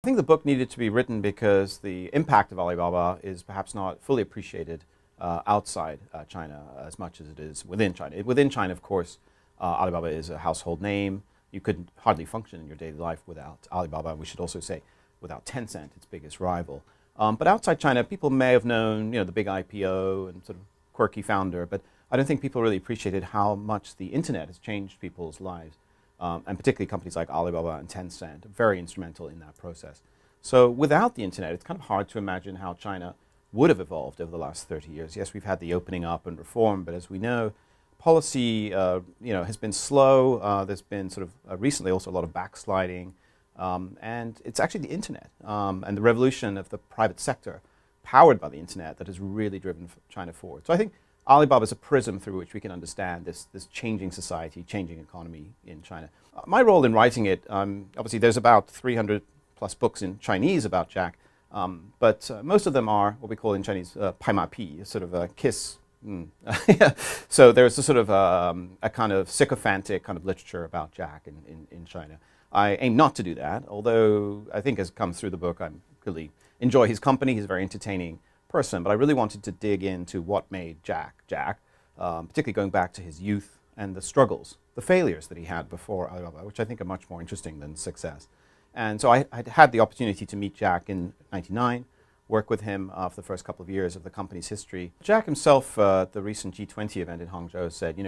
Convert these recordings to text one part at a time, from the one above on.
I think the book needed to be written because the impact of Alibaba is perhaps not fully appreciated outside China as much as it is within China. Within China, of course, Alibaba is a household name. You could hardly function in your daily life without Alibaba. We should also say without Tencent, its biggest rival. But outside China, people may have known, the big IPO and sort of quirky founder, but I don't think people really appreciated how much the internet has changed people's lives. And particularly companies like Alibaba and Tencent, very instrumental in that process. So without the internet, it's kind of hard to imagine how China would have evolved over the last 30 years. Yes, we've had the opening up and reform, but as we know, policy has been slow. There's been sort of recently also a lot of backsliding. And it's actually the internet and the revolution of the private sector powered by the internet that has really driven China forward. So I think Alibaba is a prism through which we can understand this changing society, changing economy in China. My role in writing it, obviously there's about 300 plus books in Chinese about Jack, but most of them are what we call in Chinese pai ma pi, sort of a kiss. So there's a sort of a kind of sycophantic kind of literature about Jack in China. I aim not to do that, although I think as comes through the book, I really enjoy his company. He's a very entertaining person, but I really wanted to dig into what made Jack, particularly going back to his youth and the struggles, the failures that he had before Alibaba, which I think are much more interesting than success. And so I had the opportunity to meet Jack in '99, work with him for the first couple of years of the company's history. Jack himself, at the recent G20 event in Hangzhou, said,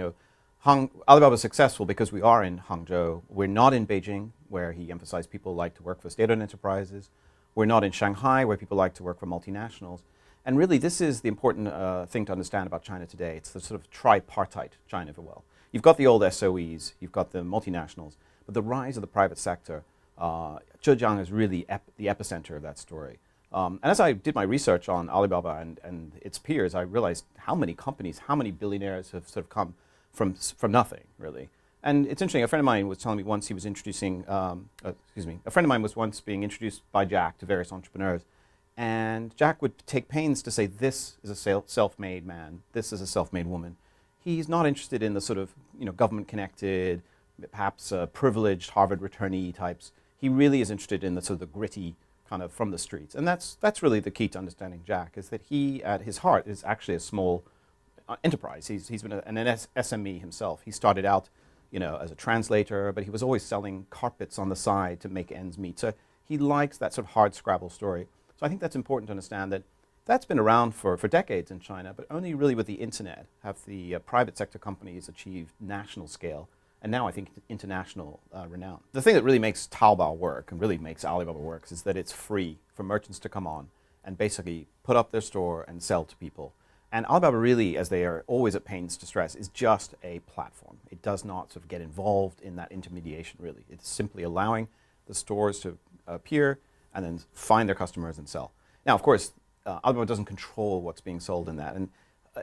Alibaba is successful because we are in Hangzhou. We're not in Beijing, where he emphasized people like to work for state-owned enterprises. We're not in Shanghai, where people like to work for multinationals. And really, this is the important thing to understand about China today. It's the sort of tripartite China, if you will. You've got the old SOEs, you've got the multinationals, but the rise of the private sector, Zhejiang is really the epicenter of that story. And as I did my research on Alibaba and its peers, I realized how many companies, how many billionaires have sort of come from nothing, really. And it's interesting, a friend of mine was telling me once he was introducing, a friend of mine was once being introduced by Jack to various entrepreneurs. And Jack would take pains to say, this is a self-made man, this is a self-made woman. He's not interested in the sort of government-connected, perhaps privileged Harvard returnee types. He really is interested in the sort of the gritty kind of from the streets. And that's really the key to understanding Jack, is that he, at his heart, is actually a small enterprise. He's been an SME himself. He started out as a translator, but he was always selling carpets on the side to make ends meet. So he likes that sort of hard scrabble story. So I think that's important to understand that that's been around for decades in China, but only really with the internet have the private sector companies achieved national scale, and now I think international renown. The thing that really makes Taobao work and really makes Alibaba work is that it's free for merchants to come on and basically put up their store and sell to people. And Alibaba really, as they are always at pains to stress, is just a platform. It does not sort of get involved in that intermediation, really. It's simply allowing the stores to appear and then find their customers and sell. Now, of course, Alibaba doesn't control what's being sold in that. And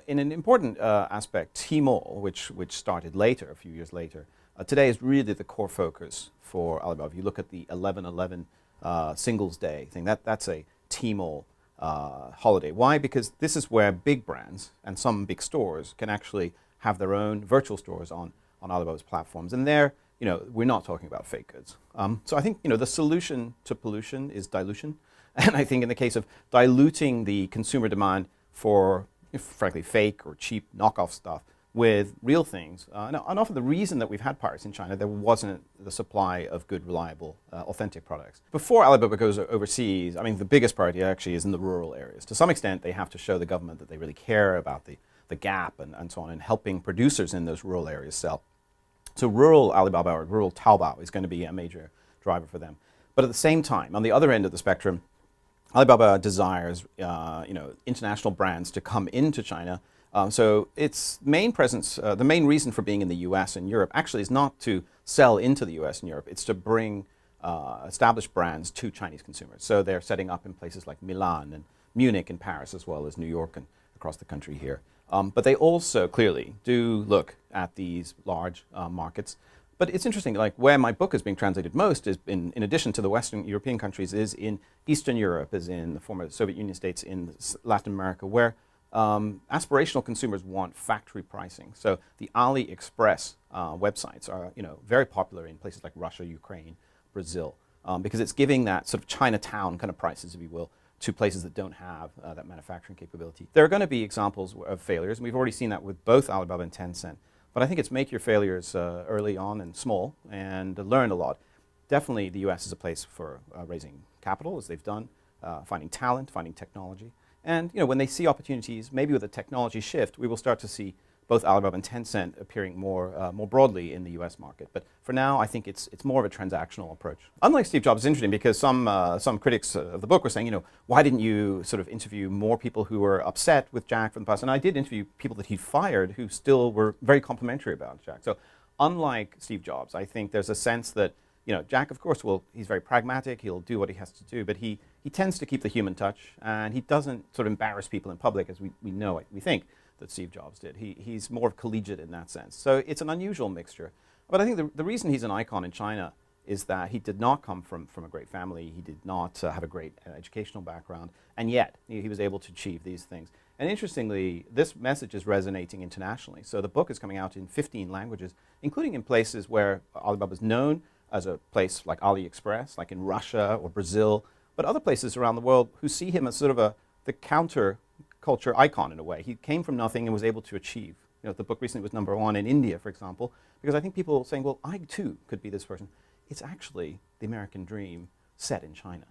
in an important aspect, Tmall, which started later, a few years later, today is really the core focus for Alibaba. If you look at the 11/11 Singles Day thing, that's a Tmall holiday. Why? Because this is where big brands and some big stores can actually have their own virtual stores on Alibaba's platforms. And there, we're not talking about fake goods. So I think, the solution to pollution is dilution. And I think in the case of diluting the consumer demand for, frankly, fake or cheap knockoff stuff with real things, and often the reason that we've had pirates in China, there wasn't the supply of good, reliable, authentic products. Before Alibaba goes overseas, I mean, the biggest priority actually is in the rural areas. To some extent, they have to show the government that they really care about the gap and so on, and helping producers in those rural areas sell. So rural Alibaba or rural Taobao is going to be a major driver for them. But at the same time, on the other end of the spectrum, Alibaba desires international brands to come into China. So its main presence, the main reason for being in the US and Europe actually is not to sell into the US and Europe. It's to bring established brands to Chinese consumers. So they're setting up in places like Milan and Munich and Paris, as well as New York and across the country here. But they also clearly do look at these large markets. But it's interesting, like where my book is being translated most is in addition to the Western European countries, is in Eastern Europe, is in the former Soviet Union states, in Latin America, where aspirational consumers want factory pricing. So the AliExpress websites are very popular in places like Russia, Ukraine, Brazil. because it's giving that sort of Chinatown kind of prices, if you will, to places that don't have that manufacturing capability. There are going to be examples of failures, and we've already seen that with both Alibaba and Tencent. But I think it's make your failures early on and small and learn a lot. Definitely the US is a place for raising capital, as they've done, finding talent, finding technology. And when they see opportunities, maybe with a technology shift, we will start to see both Alibaba and Tencent appearing more broadly in the US market. But for now, I think it's more of a transactional approach. Unlike Steve Jobs, it's interesting because some critics of the book were saying, why didn't you sort of interview more people who were upset with Jack from the past? And I did interview people that he fired who still were very complimentary about Jack. So unlike Steve Jobs, I think there's a sense that Jack, of course, he's very pragmatic. He'll do what he has to do, but he tends to keep the human touch, and he doesn't sort of embarrass people in public, as we think that Steve Jobs did. He's more collegiate in that sense. So it's an unusual mixture. But I think the reason he's an icon in China is that he did not come from a great family. He did not have a great educational background, and yet he was able to achieve these things. And interestingly, this message is resonating internationally. So the book is coming out in 15 languages, including in places where Alibaba is known as a place like AliExpress, like in Russia or Brazil, but other places around the world who see him as sort of the counter-culture icon in a way. He came from nothing and was able to achieve. The book recently was #1 in India, for example, because I think people are saying, well, I too could be this person. It's actually the American dream set in China.